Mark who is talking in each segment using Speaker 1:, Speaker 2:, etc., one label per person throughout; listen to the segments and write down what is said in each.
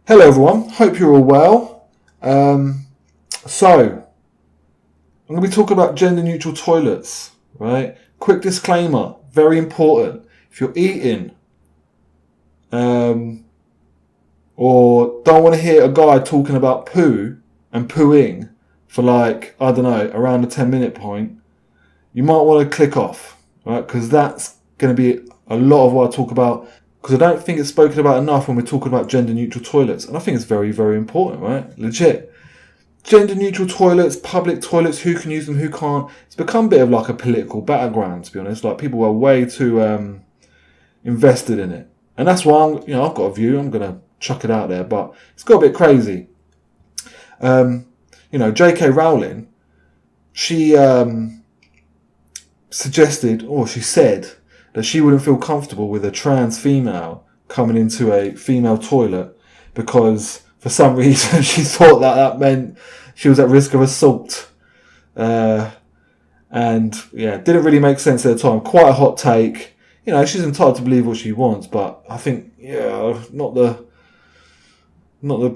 Speaker 1: Hello everyone, hope you're all well. So, I'm going to be talking about gender neutral toilets, right? Quick disclaimer, very important. If you're eating or don't want to hear a guy talking about poo and pooing for around the 10-minute point, you might want to click off, right? Because that's going to be a lot of what I talk about. Because I don't think it's spoken about enough when we're talking about gender neutral toilets. And I think it's very, very important, right? Legit. Gender neutral toilets, public toilets, who can use them, who can't. It's become a bit of like a political battleground, to be honest. Like, people are way too invested in it. And that's why I've got a view. I'm going to chuck it out there, but it's got a bit crazy. J.K. Rowling, she said that she wouldn't feel comfortable with a trans female coming into a female toilet because for some reason she thought that meant she was at risk of assault. Didn't really make sense at the time. Quite a hot take. She's entitled to believe what she wants, but I think, not the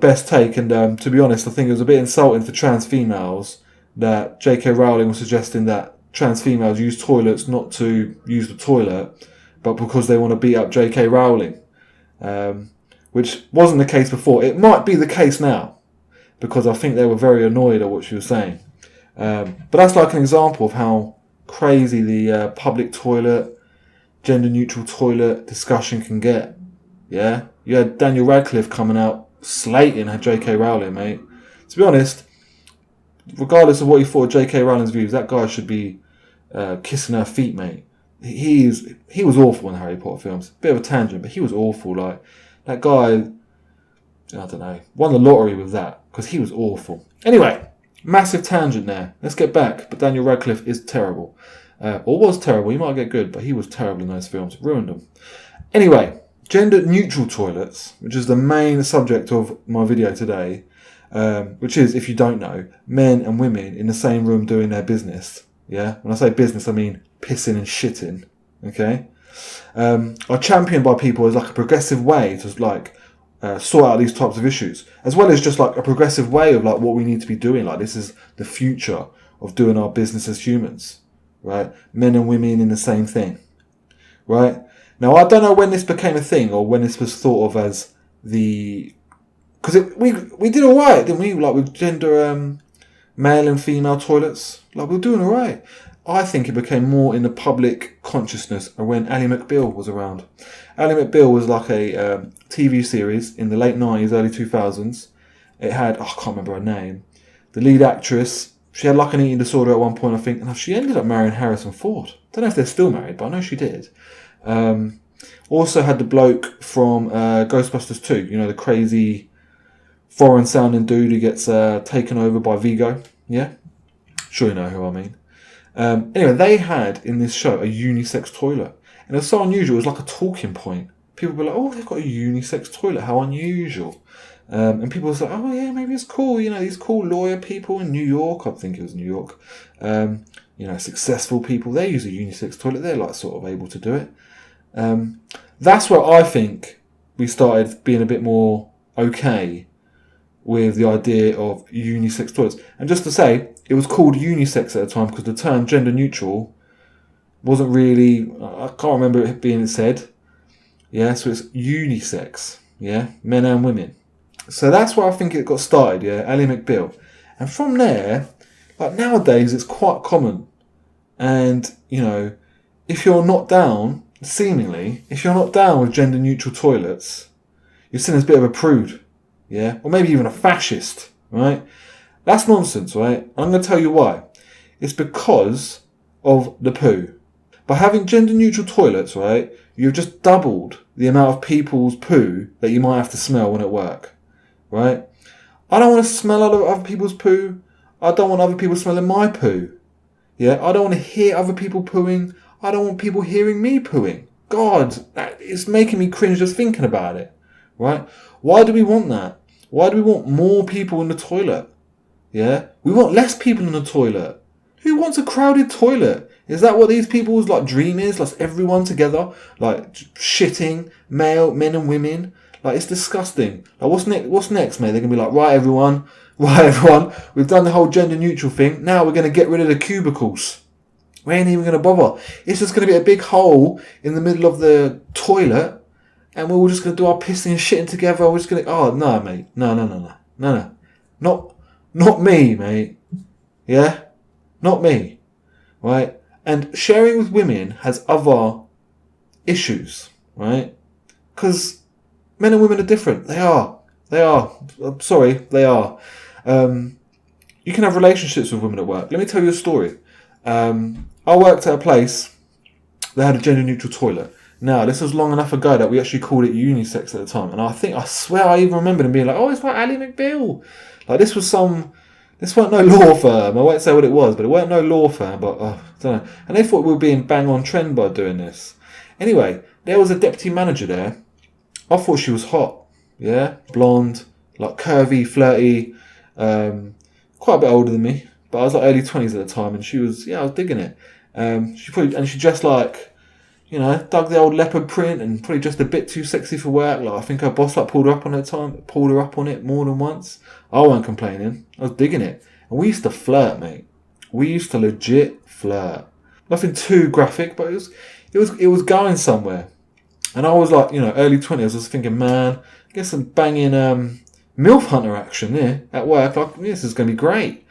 Speaker 1: best take. And to be honest, I think it was a bit insulting for trans females that J.K. Rowling was suggesting that trans females use toilets not to use the toilet, but because they want to beat up J.K. Rowling, which wasn't the case before. It might be the case now, because I think they were very annoyed at what she was saying. But that's like an example of how crazy the public toilet, gender neutral toilet discussion can get. Yeah, you had Daniel Radcliffe coming out slating J.K. Rowling, mate. To be honest, regardless of what you thought of J.K. Rowling's views, that guy should be kissing her feet, mate. He was awful in the Harry Potter films. Bit of a tangent, but he was awful. Like, that guy, I don't know, won the lottery with that, because he was awful. Anyway, massive tangent there. Let's get back. But Daniel Radcliffe is terrible. Or was terrible. He might get good, but he was terrible in those films. Ruined them. Anyway, gender neutral toilets, which is the main subject of my video today, which is, if you don't know, men and women in the same room doing their business. Yeah, when I say business, I mean pissing and shitting. Okay, are championed by people as like a progressive way to sort out these types of issues, as well as just like a progressive way of like what we need to be doing. Like, this is the future of doing our business as humans, right? Men and women in the same thing, right? Now, I don't know when this became a thing or when this was thought of as because we did all right, didn't we? Like, with gender male and female toilets, like, we're doing all right. I think it became more in the public consciousness when Ally McBeal was around. Ally McBeal was like a TV series in the late 90s, early 2000s. It had, I can't remember her name. The lead actress, she had like an eating disorder at one point, I think, and she ended up marrying Harrison Ford. Don't know if they're still married, but I know she did. Also had the bloke from Ghostbusters 2, the crazy foreign sounding dude who gets taken over by Vigo. Yeah? Sure you know who I mean. Anyway, they had in this show a unisex toilet. And it was so unusual, it was like a talking point. People were like, oh, they've got a unisex toilet, how unusual. And people were like, oh yeah, maybe it's cool. These cool lawyer people in New York, I think it was New York, successful people, they use a unisex toilet, they're like sort of able to do it. That's where I think we started being a bit more okay with the idea of unisex toilets. And just to say, it was called unisex at the time because the term gender neutral wasn't really, I can't remember it being said. Yeah, so it's unisex. Yeah, men and women. So that's where I think it got started, yeah, Ally McBeal. And from there, like, nowadays it's quite common. And, if you're not down, seemingly, if you're not down with gender neutral toilets, you're seen as a bit of a prude. Yeah, or maybe even a fascist, right? That's nonsense, right? I'm going to tell you why. It's because of the poo. By having gender neutral toilets, right, you've just doubled the amount of people's poo that you might have to smell when at work, right? I don't want to smell other people's poo. I don't want other people smelling my poo. Yeah, I don't want to hear other people pooing. I don't want people hearing me pooing. God, it's making me cringe just thinking about it, right? Why do we want that? Why do we want more people in the toilet? Yeah? We want less people in the toilet. Who wants a crowded toilet? Is that what these people's dream is? Like, everyone together, like, shitting, men and women. Like, it's disgusting. Like, what's next, mate? They're going to be like, right, everyone, we've done the whole gender neutral thing. Now we're going to get rid of the cubicles. We ain't even going to bother. It's just going to be a big hole in the middle of the toilet, and we're all just going to do our pissing and shitting together. We're just going to... Oh, no, mate. No. Not me, mate. Yeah? Not me. Right? And sharing with women has other issues, right? Because men and women are different. They are. I'm sorry, they are. You can have relationships with women at work. Let me tell you a story. I worked at a place that had a gender neutral toilet. Now, this was long enough ago that we actually called it unisex at the time. And I swear I even remember them being like, oh, it's like Ally McBeal. Like, this weren't no law firm. I won't say what it was, but it weren't no law firm. But I don't know. And they thought we were being bang on trend by doing this. Anyway, there was a deputy manager there. I thought she was hot. Yeah? Blonde, like curvy, flirty, quite a bit older than me. But I was like early 20s at the time, and she was, I was digging it. She dressed like, dug the old leopard print, and probably just a bit too sexy for work. Like, I think her boss pulled her up on it more than once. I wasn't complaining. I was digging it. And we used to flirt, mate. We used to legit flirt. Nothing too graphic, but it was going somewhere. And I was like, early 20s. I was thinking, man, get some banging MILF Hunter action here at work. Like, this is going to be great.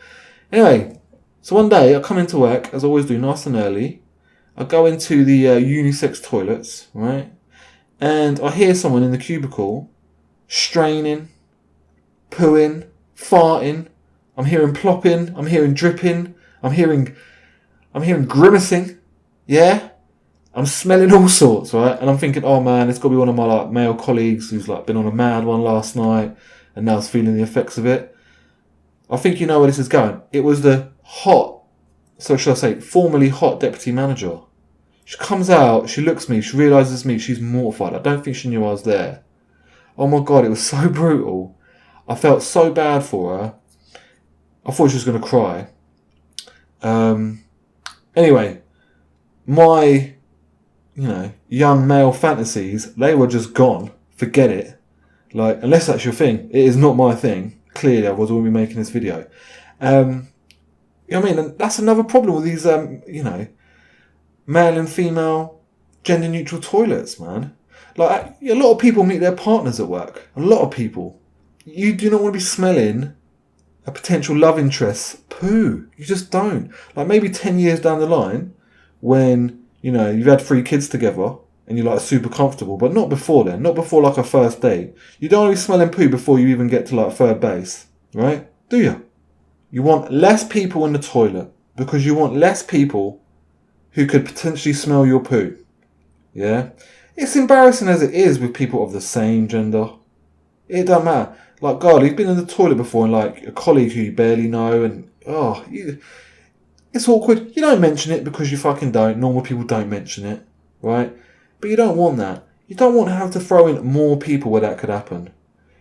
Speaker 1: Anyway, so one day I come into work, as I always do, nice and early. I go into the unisex toilets, right? And I hear someone in the cubicle straining, pooing, farting. I'm hearing plopping. I'm hearing dripping. I'm hearing grimacing. Yeah? I'm smelling all sorts, right? And I'm thinking, oh man, it's got to be one of my male colleagues who's been on a mad one last night and now is feeling the effects of it. I think you know where this is going. It was the formerly hot deputy manager. She comes out, she looks at me, she realises me, she's mortified. I don't think she knew I was there. Oh my God, it was so brutal. I felt so bad for her. I thought she was going to cry. Anyway, my, young male fantasies, they were just gone. Forget it. Like, unless that's your thing. It is not my thing. Clearly, I wouldn't be making this video. And that's another problem with these, male and female gender neutral toilets, man. Like, a lot of people meet their partners at work. A lot of people. You do not want to be smelling a potential love interest's poo. You just don't. Like, maybe 10 years down the line, when, you've had 3 kids together, and you're super comfortable, but not before then. Not before a first date. You don't want to be smelling poo before you even get to third base, right? Do you? You want less people in the toilet because you want less people who could potentially smell your poo. Yeah? It's embarrassing as it is with people of the same gender. It don't matter. Like, God, you've been in the toilet before and a colleague who you barely know and, it's awkward. You don't mention it because you fucking don't. Normal people don't mention it, right? But you don't want that. You don't want to have to throw in more people where that could happen.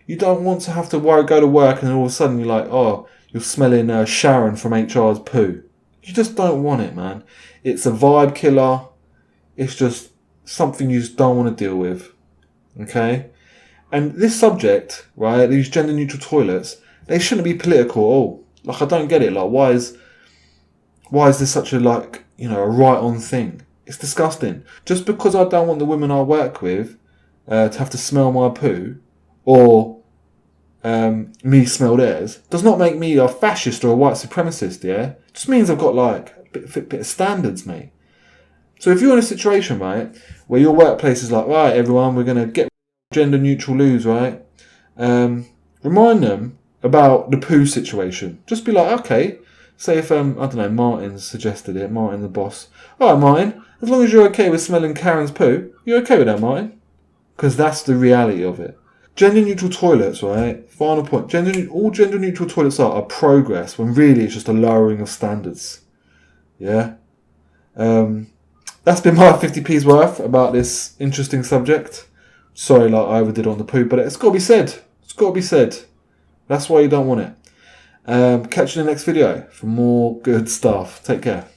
Speaker 1: You don't want to have to go to work and then all of a sudden you're like, oh, you're smelling Sharon from HR's poo. You just don't want it, man. It's a vibe killer. It's just something you just don't want to deal with. Okay? And this subject, right, these gender neutral toilets, they shouldn't be political at all. I don't get it. Why is this such a a right on thing? It's disgusting. Just because I don't want the women I work with to have to smell my poo or me smell theirs does not make me a fascist or a white supremacist, yeah? It just means I've got a bit of standards, mate. So if you're in a situation, right, where your workplace is right, everyone, we're going to get gender neutral loos, right? Remind them about the poo situation. Just be okay, say if, Martin suggested it, Martin the boss. Alright, Martin, as long as you're okay with smelling Karen's poo, you're okay with that, Martin? Because that's the reality of it. Gender neutral toilets, right? Final point. All gender neutral toilets are progress when really it's just a lowering of standards. Yeah? That's been my 50p's worth about this interesting subject. Sorry, I overdid on the poo, but it's got to be said. It's got to be said. That's why you don't want it. Catch you in the next video for more good stuff. Take care.